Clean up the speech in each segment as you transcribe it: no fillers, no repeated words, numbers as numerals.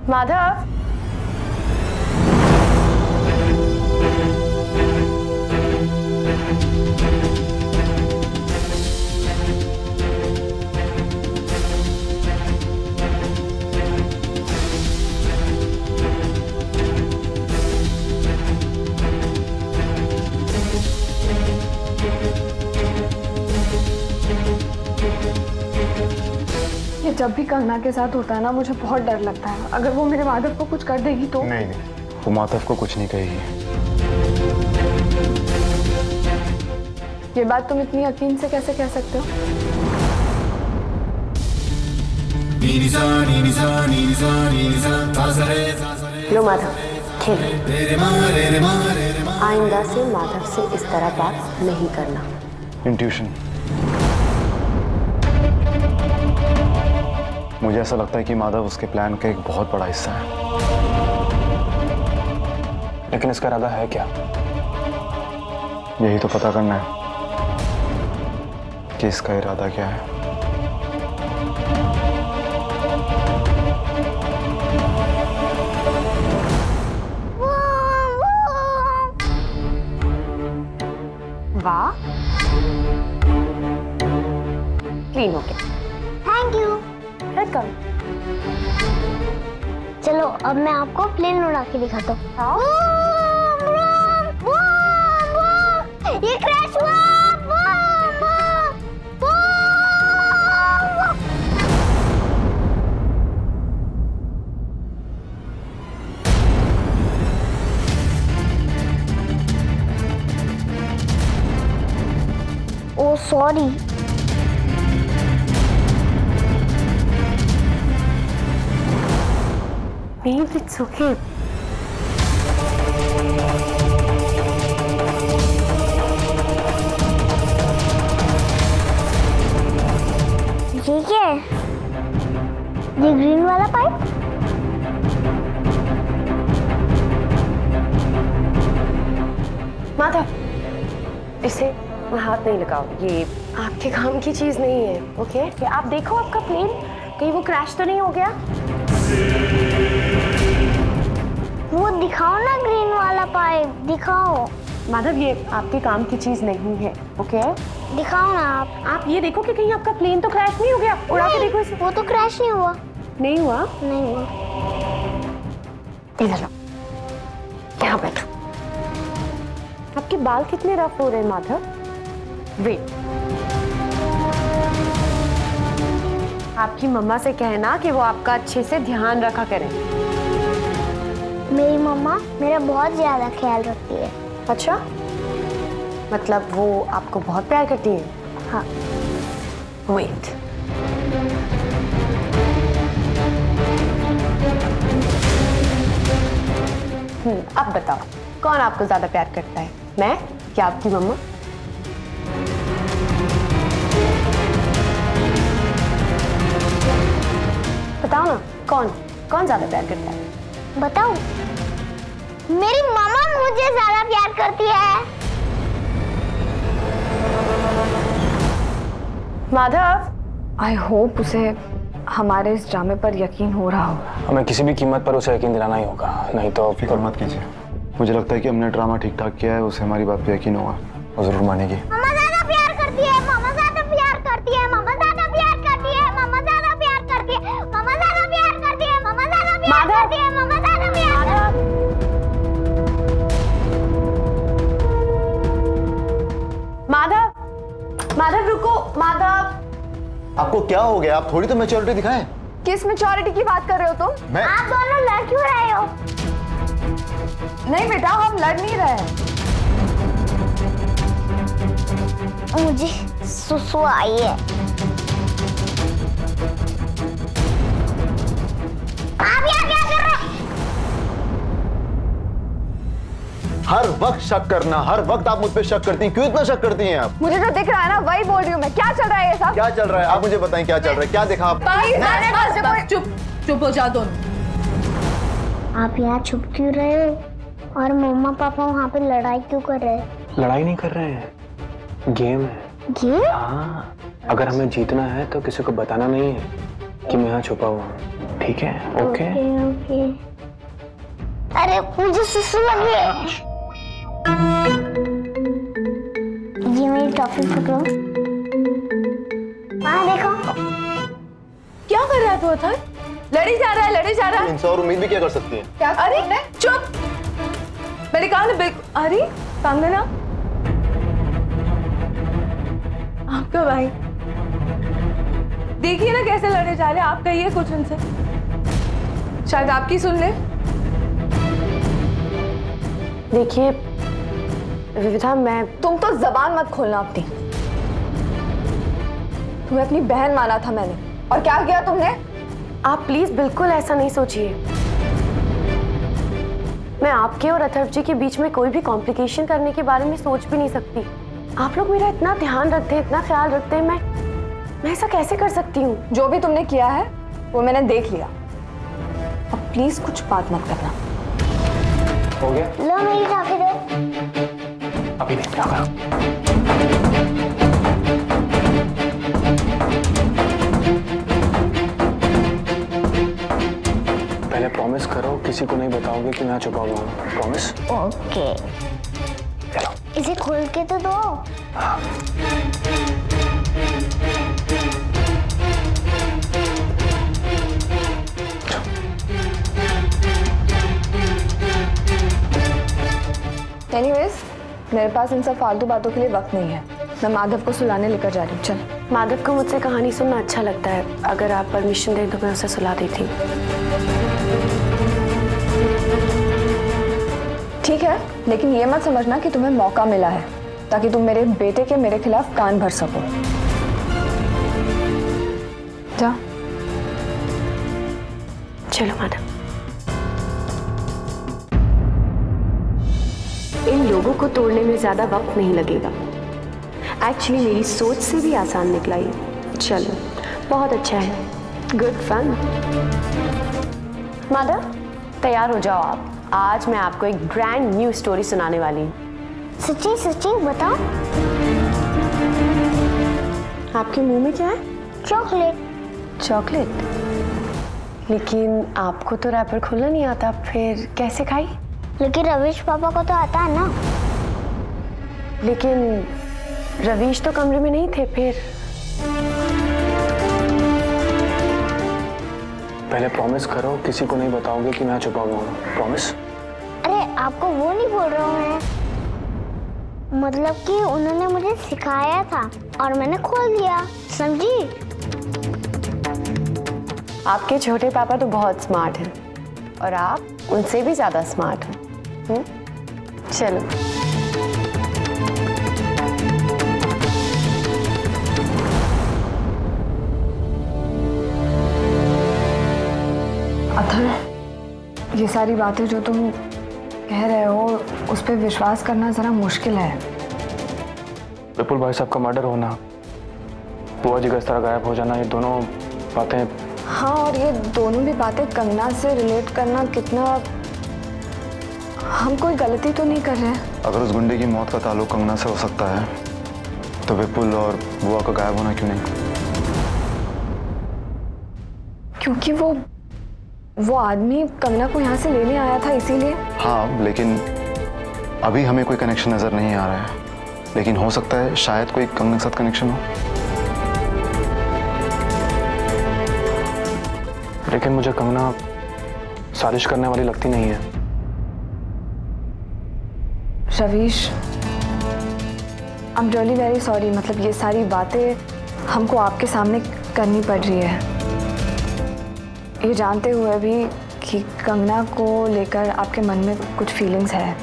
माधव, ये जब भी कंगना के साथ होता है ना, मुझे बहुत डर लगता है। अगर वो मेरे माधव को कुछ कर देगी तो। नहीं, वो माधव को कुछ नहीं कहेगी। ये बात तुम इतनी यकीन से कैसे कह सकते हो? लो माधव, खेलो। आइंदा से माधव से इस तरह बात नहीं करना। इंट्यूशन। मुझे ऐसा लगता है कि माधव उसके प्लान का एक बहुत बड़ा हिस्सा है। लेकिन इसका इरादा है क्या? यही तो पता करना है कि इसका इरादा क्या है। वाह, क्लीन हो गया। Thank you. वेलकम। चलो अब मैं आपको प्लेन उड़ा के दिखाता हूँ। ये क्रैश हुआ। Oh sorry. Babe, it's okay. ये क्या है? ये ग्रीन वाला पाइप? माधव, इसे हाथ नहीं लगाओ। ये आपके काम की चीज नहीं है। ओके? कि आप देखो आपका प्लेन कहीं वो क्रैश तो नहीं हो गया। वो दिखाओ ना, ग्रीन वाला पाइप दिखाओ। माधव, ये आपके काम की चीज नहीं है। ओके? दिखाओ ना आप ये देखो कि कहीं आपका प्लेन तो क्रैश नहीं हो गया। उड़ा के देखो इसे। वो तो क्रैश नहीं हुआ। नहीं हुआ? नहीं हुआ। इधर आओ, यहाँ बैठो। आपके बाल कितने रफ हो रहे हैं माधव? वेट, आपकी मम्मा से कहना कि वो आपका अच्छे से ध्यान रखा करें। मेरी मम्मा मेरा बहुत ज्यादा ख्याल रखती है। अच्छा, मतलब वो आपको बहुत प्यार करती है? हाँ। वेट, अब बताओ कौन आपको ज्यादा प्यार करता है, मैं या आपकी मम्मा? बताओ ना, कौन ज्यादा प्यार करता है? बताओ। मेरी मम्मा मुझे ज्यादा प्यार करती है। माधव, आई होप उसे हमारे इस ड्रामे पर यकीन हो रहा होगा। हमें किसी भी कीमत पर उसे यकीन दिलाना ही होगा, नहीं तो फिक्र मत कीजिए। मुझे लगता है कि हमने ड्रामा ठीक ठाक किया है, उसे हमारी बात पे यकीन होगा, वो जरूर मानेगी। मम्मा ज्यादा प्यार करती है। मम्मा ज्यादा प्यार करती है। मम्मा ज्यादा प्यार करती है। मम्मा ज्यादा प्यार करती है। मम्मा ज्यादा प्यार करती है। मम्मा ज्यादा प्यार करती है। मम्मा ज्यादा प्यार। माधव, माधव रुको। माधव, आपको क्या हो गया? आप थोड़ी तो मैच्योरिटी दिखाएं। किस मैच्योरिटी की बात कर रहे हो तुम? मैं आप दोनों लड़ क्यों रहे हो? नहीं बेटा, हम लड़ नहीं रहे। मुझे सुसु आई है। आप यहाँ क्या कर रहे हो? हर वक्त शक करना, हर वक्त आप मुझ पे शक करती हैं। क्यों इतना शक करती हैं आप? मुझे जो दिख रहा है ना वही बोल रही हूँ मैं। क्या चल रहा है ये सब? क्या चल रहा है? आप मुझे बताएं क्या चल रहा है? क्या देखा आप? बस, चुप हो जा दोनों। आप यहाँ छुप क्यों रहे हो? और मम्मा पापा वहाँ पे लड़ाई क्यों कर रहे हैं? लड़ाई नहीं कर रहे हैं, गेम है। गेम? हाँ, अगर हमें जीतना है तो किसी को बताना नहीं है कि मैं यहाँ छुपा हुआ हूँ, ठीक है? Okay okay. अरे मुझे सुसु लगी है। ये मेरी टॉफी पकड़ो। वहाँ देखो। क्या कर रहा है तू अथर? लड़ी जा रहा है, लड़ी जा रहा है। इनसे और उम्मीद भी क्या कर सकती है? क्या? अरे चुप, मेरे कान में। अरे कंगना, आपका भाई देखिए ना कैसे लड़े जा रहे हैं। आप कहिए कुछ उनसे, शायद आपकी सुन ले। देखिए विविधा, तुम तो जबान मत खोलना अपनी। तुम्हें अपनी बहन माना था मैंने, और क्या किया तुमने? आप प्लीज बिल्कुल ऐसा नहीं सोचिए। मैं आपके और अथर्व जी के बीच में कोई भी कॉम्प्लिकेशन करने के बारे में सोच भी नहीं सकती। आप लोग मेरा इतना ध्यान रखते हैं, इतना ख्याल रखते हैं, मैं ऐसा कैसे कर सकती हूँ? जो भी तुमने किया है वो मैंने देख लिया। अब प्लीज कुछ बात मत करना। हो गया? लो मेरी टॉफी दो। अभी नहीं, क्या करो? पहले प्रॉमिस करो किसी को नहीं बताओगे कि मैं छुपा हुआ हूँ। प्रॉमिस? ओके। चलो इसे खोल के तो दो। हाँ। एनीवेज, मेरे पास इन सब फालतू बातों के लिए वक्त नहीं है। मैं माधव को सुलाने लेकर जा रही हूँ। चल। माधव को मुझसे कहानी सुनना अच्छा लगता है। अगर आप परमिशन दें तो मैं उसे सुला देती हूँ। ठीक है, लेकिन ये मत समझना कि तुम्हें मौका मिला है ताकि तुम मेरे बेटे के मेरे खिलाफ कान भर सको। जा। चलो माधव। इन लोगों को तोड़ने में ज्यादा वक्त नहीं लगेगा। एक्चुअली मेरी सोच से भी आसान निकला ये। चलो, बहुत अच्छा है। Good fun. माधव, तैयार हो जाओ आप। आज मैं आपको एक ब्रांड न्यू स्टोरी सुनाने वाली हूँ। सच्ची सच्ची बताओ। आपके मुंह में क्या है? चॉकलेट। चॉकलेट? लेकिन आपको तो रैपर खोलना नहीं आता, फिर कैसे खाई? लेकिन रवीश पापा को तो आता है ना। लेकिन रवीश तो कमरे में नहीं थे। फिर पहले प्रॉमिस करो किसी को नहीं बताओगे कि मैं छुपा हुआ हूँ। प्रॉमिस? अरे आपको वो नहीं बोल रहा हूँ मैं। मतलब कि उन्होंने मुझे सिखाया था और मैंने खोल दिया, समझी? आपके छोटे पापा तो बहुत स्मार्ट हैं और आप उनसे भी ज्यादा स्मार्ट हो। चलो। अथर, ये सारी बातें जो तुम कह रहे हो उस पर विश्वास करना जरा मुश्किल है। विपुल भाई साहब का मर्डर होना, बुआ जी का इस तरह गायब हो जाना, ये दोनों बातें। हाँ, और ये दोनों भी बातें कंगना से रिलेट करना कितना। हम कोई गलती तो नहीं कर रहे हैं। अगर उस गुंडे की मौत का ताल्लुक कंगना से हो सकता है तो विपुल और बुआ का गायब होना क्यों नहीं? क्योंकि वो आदमी कंगना को यहाँ से लेने आया था, इसीलिए। हाँ, लेकिन अभी हमें कोई कनेक्शन नजर नहीं आ रहा है। लेकिन हो सकता है शायद कोई कंगना के साथ कनेक्शन हो। लेकिन मुझे कंगना साजिश करने वाली लगती नहीं है। Ravish, I am really very sorry. मतलब ये सारी बातें हमको आपके सामने करनी पड़ रही है, ये जानते हुए भी कि कंगना को लेकर आपके मन में कुछ फीलिंग्स है।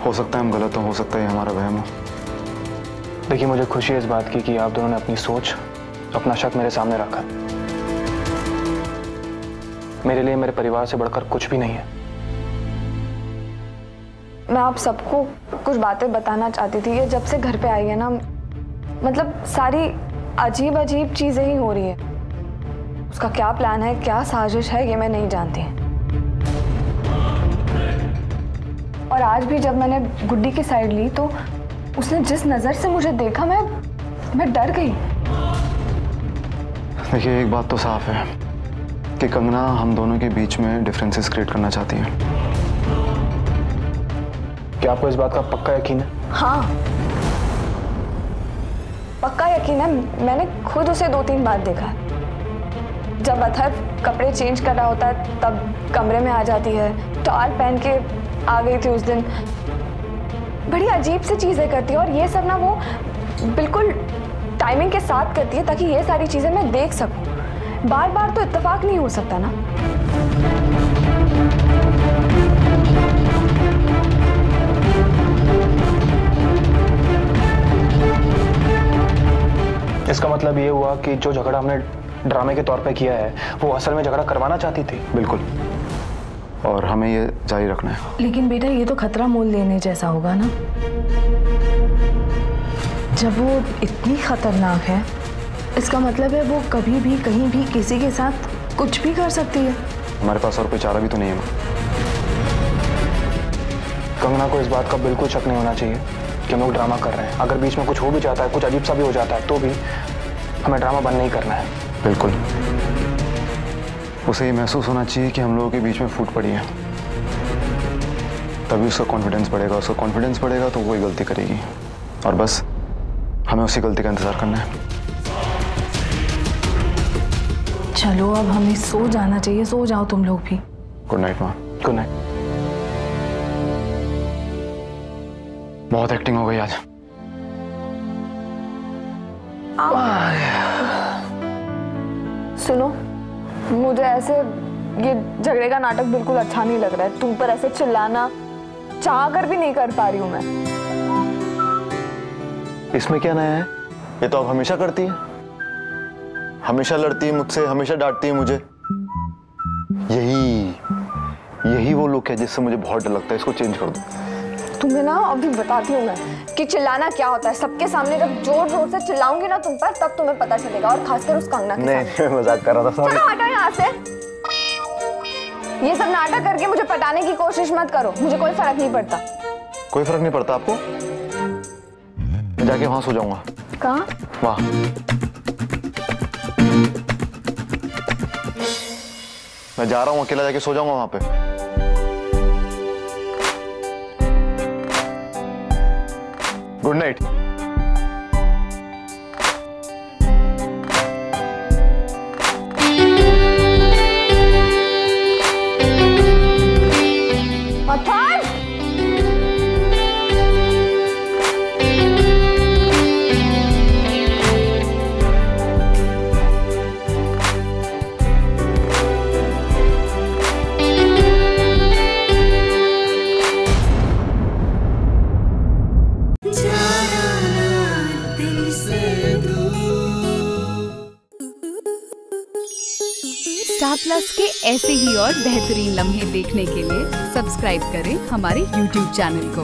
हो सकता है हम गलत हो सकता है हमारा वहम हो। देखिए, मुझे खुशी है इस बात की कि आप दोनों ने अपनी सोच, अपना शक मेरे सामने रखा। मेरे लिए मेरे परिवार से बढ़कर कुछ भी नहीं है। मैं आप सबको कुछ बातें बताना चाहती थी। ये जब से घर पे आई है ना, मतलब सारी अजीब अजीब चीजें ही हो रही है। उसका क्या प्लान है, क्या साजिश है, ये मैं नहीं जानती। और आज भी जब मैंने गुड्डी की साइड ली तो उसने जिस नजर से मुझे देखा, मैं डर गई। देखिए, एक बात तो साफ है, कि कंगना हम दोनों के बीच में डिफरेंसेस क्रिएट करना चाहती है। क्या आपको इस बात का पक्का यकीन है? हाँ, पक्का यकीन है। मैंने खुद उसे 2-3 बार देखा है। जब अथर कपड़े चेंज कर रहा होता है तब कमरे में आ जाती है। टॉल पहन के आ गई थी उस दिन। बड़ी अजीब सी चीजें करती है और ये सब ना वो बिल्कुल टाइमिंग के साथ करती है ताकि ये सारी चीजें मैं देख सकूं। बार बार तो इत्तेफाक नहीं हो सकता ना। इसका मतलब ये हुआ कि जो झगड़ा हमने ड्रामे के तौर पे किया है वो असल में झगड़ा करवाना चाहती थी। बिल्कुल, और हमें ये जारी रखना है। लेकिन बेटा ये तो खतरा मोल लेने जैसा होगा ना। जब वो इतनी खतरनाक है इसका मतलब है वो कभी भी कहीं भी किसी के साथ कुछ भी कर सकती है। हमारे पास और कोई चारा भी तो नहीं है माँ। कंगना को इस बात का बिल्कुल शक नहीं होना चाहिए कि हम लोग ड्रामा कर रहे हैं। अगर बीच में कुछ हो भी जाता है, कुछ अजीब सा भी हो जाता है, तो भी हमें ड्रामा बंद नहीं करना है। बिल्कुल, उसे ये महसूस होना चाहिए कि हम लोगों के बीच में फूट पड़ी है, तभी उसका कॉन्फिडेंस बढ़ेगा। उसका कॉन्फिडेंस बढ़ेगा तो वही गलती करेगी और बस हमें उसी गलती का इंतजार करना है। चलो अब हमें सो जाना चाहिए। सो जाओ तुम लोग भी। गुड नाइट माँ। Good night. बहुत एक्टिंग हो गई आज। सुनो, मुझे ऐसे ये झगड़े का नाटक बिल्कुल अच्छा नहीं लग रहा है। तुम पर ऐसे चिल्लाना चाह कर भी नहीं कर पा रही हूं मैं। इसमें क्या नया है? ये तो अब हमेशा करती है, हमेशा लड़ती है मुझसे, हमेशा डांटती है मुझे। यही वो लुक है जिससे मुझे बहुत डर लगता है। इसको चेंज कर दो। तुम्हें ना अभी बताती हूँ मैं कि चिल्लाना क्या होता है। सबके सामने जब जोर जोर से चिल्लाऊंगी ना तुम पर तब तुम्हें पता चलेगा, और खासकर उस कंगना के सामने। नहीं, मजाक कर रहा था। चलो हटो यहाँ से। ये सब नाटक करके मुझे पटाने की कोशिश मत करो। मुझे कोई फर्क नहीं पड़ता। कोई फर्क नहीं पड़ता आपको? मैं जाके वहां सो जाऊंगा। कहाँ? वहां। मैं जा रहा हूँ, अकेला जाके सो जाऊंगा वहां पे। Good night. स्टार प्लस के ऐसे ही और बेहतरीन लम्हे देखने के लिए सब्सक्राइब करें हमारे YouTube चैनल को।